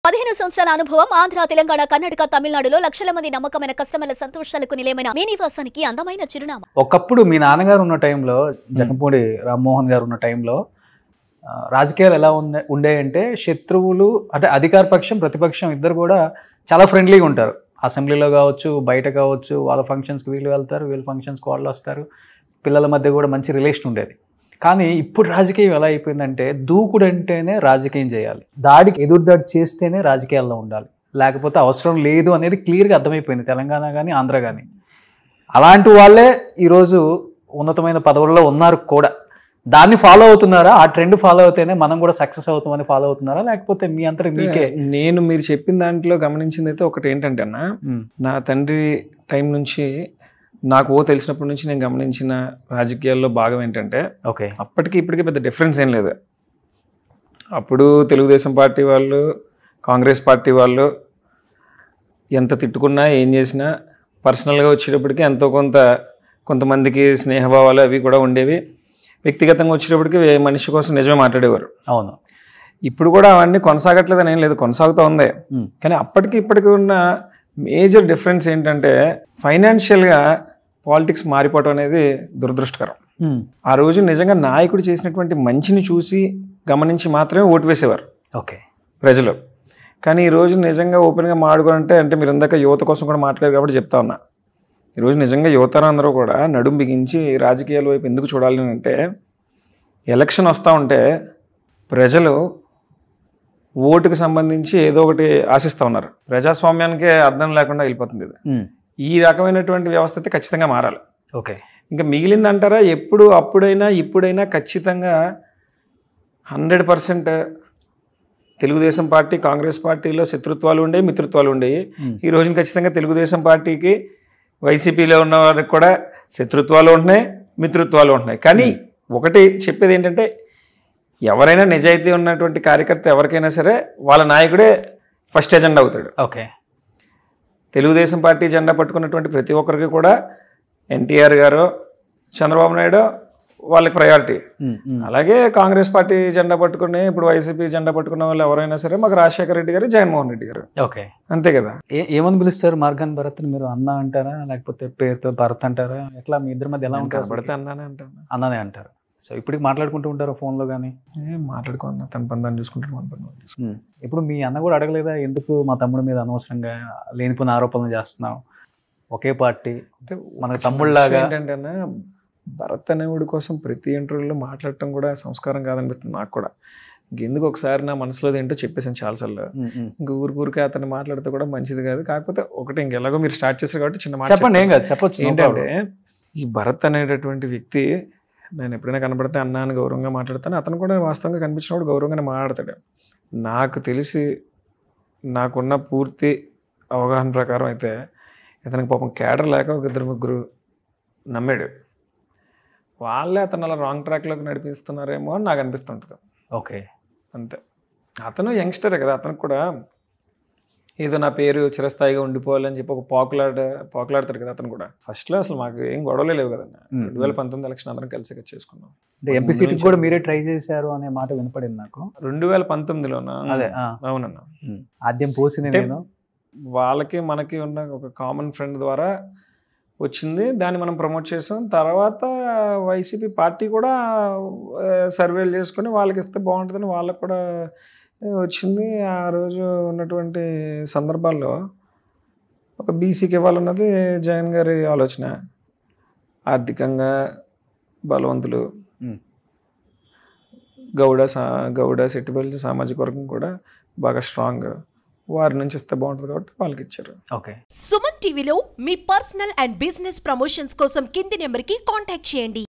15 సంవత్సరాల అనుభవం ఆంధ్ర, తెలంగాణ, కర్ణాటక, తమిళనాడులో లక్షల మంది నమ్మకమైన కస్టమర్ల సంతోషాలకు నిలయమైన మీ నివాసానికి అందమైన చిరునామా. ఒకప్పుడు మీ నాన్నగారు ఉన్న టైంలో, జగన్మోహన్ రామ్మోహన్ గారు ఉన్న టైంలో రాజకీయాలు ఎలా ఉండేయంటే శత్రువులు అంటే అధికార పక్షం ప్రతిపక్షం ఇద్దరు కూడా చాలా ఫ్రెండ్లీగా ఉంటారు. అసెంబ్లీలో కావచ్చు, బయట కావచ్చు, వాళ్ళ ఫంక్షన్స్కి వీళ్ళు వెళ్తారు, వీళ్ళ ఫంక్షన్స్కి వాళ్ళు వస్తారు. పిల్లల మధ్య కూడా మంచి రిలేషన్ ఉండేది. కానీ ఇప్పుడు రాజకీయం ఎలా అయిపోయిందంటే దూకుడు అంటేనే రాజకీయం చేయాలి, దాడికి ఎదురుదాడి చేస్తేనే రాజకీయాల్లో ఉండాలి, లేకపోతే అవసరం లేదు అనేది క్లియర్గా అర్థమైపోయింది తెలంగాణ కానీ ఆంధ్ర కానీ. అలాంటి వాళ్ళే ఈరోజు ఉన్నతమైన పదవుల్లో ఉన్నారు కూడా. దాన్ని ఫాలో అవుతున్నారా? ఆ ట్రెండ్ ఫాలో అవుతేనే మనం కూడా సక్సెస్ అవుతామని ఫాలో అవుతున్నారా, లేకపోతే మీ అంతటి మీకే? నేను మీరు చెప్పిన దాంట్లో గమనించింది అయితే ఒకటి ఏంటంటే అన్న, నా తండ్రి టైం నుంచి నాకు తెలిసినప్పటి నుంచి నేను గమనించిన రాజకీయాల్లో భాగం ఏంటంటే ఓకే అప్పటికి ఇప్పటికీ పెద్ద డిఫరెన్స్ ఏం లేదు. అప్పుడు తెలుగుదేశం పార్టీ వాళ్ళు, కాంగ్రెస్ పార్టీ వాళ్ళు ఎంత తిట్టుకున్నా ఏం చేసినా పర్సనల్గా వచ్చేటప్పటికి ఎంతో కొంతమందికి స్నేహభావాలు అవి కూడా ఉండేవి. వ్యక్తిగతంగా వచ్చేటప్పటికి మనిషి కోసం నిజమే మాట్లాడేవారు. అవును. ఇప్పుడు కూడా అవన్నీ కొనసాగట్లేదని ఏం లేదు, కొనసాగుతూ ఉంది. కానీ అప్పటికి ఇప్పటికి ఉన్న మేజర్ డిఫరెన్స్ ఏంటంటే ఫైనాన్షియల్గా పాలిటిక్స్ మారిపోవటం అనేది దురదృష్టకరం. ఆ రోజు నిజంగా నాయకుడు చేసినటువంటి మంచిని చూసి గమనించి మాత్రమే ఓటు వేసేవారు ఓకే ప్రజలు. కానీ ఈరోజు నిజంగా ఓపెన్గా మాట్లాడుకోవాలంటే అంటే మీరు ఇందాక యువత కోసం కూడా మాట్లాడారు కాబట్టి చెప్తా ఉన్నా. ఈరోజు నిజంగా యువతరందరూ కూడా నడుం బిగించి రాజకీయాల వైపు ఎందుకు చూడాలి అంటే ఎలక్షన్ వస్తూ ఉంటే ప్రజలు ఓటుకు సంబంధించి ఏదో ఒకటి ఆశిస్తూ ఉన్నారు. ప్రజాస్వామ్యానికే అర్థం లేకుండా వెళ్ళిపోతుంది ఇది. ఈ రకమైనటువంటి వ్యవస్థ అయితే ఖచ్చితంగా మారాలి. ఓకే. ఇంకా మిగిలింది అంటారా, ఎప్పుడు అప్పుడైనా ఇప్పుడైనా ఖచ్చితంగా 100% తెలుగుదేశం పార్టీ కాంగ్రెస్ పార్టీలో శత్రుత్వాలు ఉండేవి, మిత్రుత్వాలు ఉండేవి. ఈ రోజున ఖచ్చితంగా తెలుగుదేశం పార్టీకి వైసీపీలో ఉన్న వారికి కూడా శత్రుత్వాలు ఉంటున్నాయి, మిత్రుత్వాలు ఉంటున్నాయి. కానీ ఒకటి చెప్పేది ఏంటంటే ఎవరైనా నిజాయితీ ఉన్నటువంటి కార్యకర్త ఎవరికైనా సరే వాళ్ళ నాయకుడే ఫస్ట్ ఎజెండా అవుతాడు. ఓకే. తెలుగుదేశం పార్టీ జెండా పట్టుకున్నటువంటి ప్రతి ఒక్కరికి కూడా ఎన్టీఆర్ గారు, చంద్రబాబు నాయుడు వాళ్ళకి ప్రయారిటీ. అలాగే కాంగ్రెస్ పార్టీ జెండా పట్టుకుని ఇప్పుడు వైసీపీ జెండా పట్టుకున్న వాళ్ళు ఎవరైనా సరే మాకు రాజశేఖర రెడ్డి గారు, జగన్మోహన్ రెడ్డి గారు. ఓకే. అంతే కదా. ఏమని పిలుస్తారు మార్గాన్ భరత్? మీరు అన్న అంటారా, లేకపోతే పేరుతో భరత్ అంటారా? ఎట్లా మీ ఇద్దరి మధ్య ఎలా ఉంటారు? పడితే అన్నానే అంటాను. అన్ననే అంటారు. సో ఇప్పటికి మాట్లాడుకుంటూ ఉంటారు ఫోన్లో కానీ? మాట్లాడుకున్నా, తన పని దాన్ని చూసుకుంటారు, మన పని. ఇప్పుడు మీ అన్న కూడా అడగలేదా, ఎందుకు మా తమ్ముడి మీద అనవసరంగా లేనిపోయిన ఆరోపణలు చేస్తున్నావు, ఒకే పార్టీ అంటే మన తమ్ముళ్ళలాగా? ఏంటంటే భరత్ అనేవాడి కోసం ప్రతి ఇంటర్వ్యూలో మాట్లాడటం కూడా సంస్కారం కాదనిపిస్తుంది నాకు కూడా. ఇంకెందుకు ఒకసారి నా మనసులో ఏంటో చెప్పేసాను చాలాసార్లు. ఇంక ఊరికే అతను మాట్లాడితే కూడా మంచిది కాదు. కాకపోతే ఒకటి ఇంకెలాగో మీరు స్టార్ట్ చేశారు కాబట్టి చిన్న మాట చెప్పండి. ఏం కాదు, చెప్పొచ్చు. ఏంటంటే ఈ భరత్ అనేటటువంటి వ్యక్తి నేను ఎప్పుడైనా కనబడితే అన్నా అని గౌరవంగా మాట్లాడతాను. అతను కూడా వాస్తవంగా కనిపించినప్పుడు గౌరవంగానే మాట్లాడతాడు. నాకు తెలిసి నాకున్న పూర్తి అవగాహన ప్రకారం అయితే ఇతనికి పాపం కేడర్ లేక ఒక ఇద్దరు ముగ్గురు నమ్మాడు. వాళ్ళే అతను అలా రాంగ్ ట్రాక్లోకి నడిపిస్తున్నారేమో అని నాకు అనిపిస్తుంటుంది. ఓకే. అంతే. అతను యంగ్స్టరే కదా, అతనికి కూడా ఏదో నా పేరు చిరస్థాయిగా ఉండిపోవాలని చెప్పి ఒక పాకులాడతాడు కదా అతను కూడా. ఫస్ట్లో అసలు మాకు ఏం గొడవలే లేవు కదన్న. 2019 ఎలక్షన్ అందరం కలిసి చేసుకున్నాం. అంటే ఎంపీ సీట్కి కూడా మీరే ట్రై చేశారు అనే మాట వినపడింది నాకు. 2019లోనా? అదే. అవునన్నా. ఆద్యం పోసింది నేను. వాళ్ళకి మనకి ఉన్న ఒక కామన్ ఫ్రెండ్ ద్వారా వచ్చింది, దాన్ని మనం ప్రమోట్ చేసాం. తర్వాత వైసీపీ పార్టీ కూడా సర్వేలు చేసుకొని వాళ్ళకి ఇస్తే బాగుంటుందని వాళ్ళకు కూడా వచ్చింది. ఆ రోజు ఉన్నటువంటి సందర్భాల్లో ఒక బీసీకి ఇవ్వాలన్నది జగన్ గారి ఆలోచన. ఆర్థికంగా బలవంతులు గౌడ సెట్టిపల్లి సామాజిక వర్గం కూడా బాగా స్ట్రాంగ్, వారి నుంచి ఇస్తే బాగుంటుంది కాబట్టి వాళ్ళకి ఇచ్చారు. ఓకే. సుమన్ టీవీలో మీ పర్సనల్ అండ్ బిజినెస్ ప్రమోషన్స్ కోసం కింది నెంబర్కి కాంటాక్ట్ చేయండి.